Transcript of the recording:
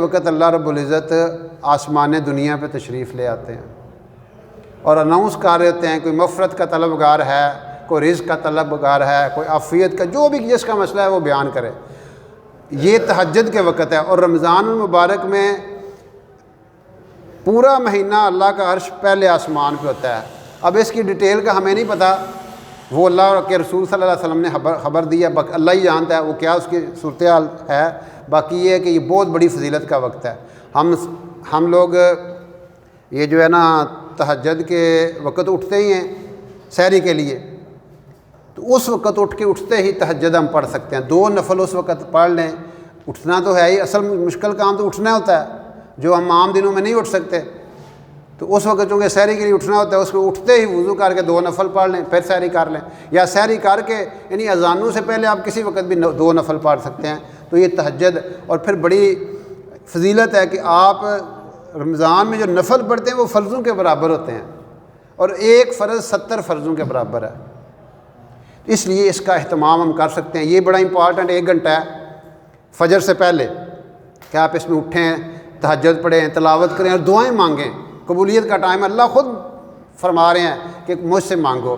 وقت اللہ رب العزت آسمان دنیا پہ تشریف لے آتے ہیں اور اناؤنس کر رہے ہوتے ہیں کوئی مغفرت کا طلبگار ہے، کوئی رزق کا طلبگار ہے، کوئی عافیت کا، جو بھی جس کا مسئلہ ہے وہ بیان کرے۔ یہ تہجد کے وقت ہے، اور رمضان المبارک میں پورا مہینہ اللہ کا عرش پہلے آسمان پہ ہوتا ہے۔ اب اس کی ڈیٹیل کا ہمیں نہیں پتہ، وہ اللہ کے رسول صلی اللہ علیہ وسلم نے خبر دی ہے، اللہ ہی جانتا ہے وہ کیا اس کی صورتحال ہے۔ باقی یہ ہے کہ یہ بہت بڑی فضیلت کا وقت ہے۔ ہم لوگ یہ جو ہے نا تہجد کے وقت اٹھتے ہی ہیں سحری کے لیے، تو اس وقت اٹھتے ہی تہجد ہم پڑھ سکتے ہیں، 2 نفل اس وقت پڑھ لیں۔ اٹھنا تو ہے ہی، اصل مشکل کام تو اٹھنا ہوتا ہے، جو ہم عام دنوں میں نہیں اٹھ سکتے، تو اس وقت چونکہ سحری کے لیے اٹھنا ہوتا ہے، اس کو اٹھتے ہی وضو کر کے 2 نفل پڑھ لیں، پھر سحری کر لیں، یا سحری کر کے یعنی اذانوں سے پہلے آپ کسی وقت بھی 2 نفل پڑھ سکتے ہیں۔ تو یہ تہجد، اور پھر بڑی فضیلت ہے کہ آپ رمضان میں جو نفل پڑھتے ہیں وہ فرضوں کے برابر ہوتے ہیں، اور ایک فرض 70 فرضوں کے برابر ہے، اس لیے اس کا اہتمام ہم کر سکتے ہیں۔ یہ بڑا امپورٹنٹ 1 گھنٹہ ہے فجر سے پہلے کہ آپ اس میں اٹھیں، تہجد پڑھیں، تلاوت کریں اور دعائیں مانگیں۔ قبولیت کا ٹائم اللہ خود فرما رہے ہیں کہ مجھ سے مانگو۔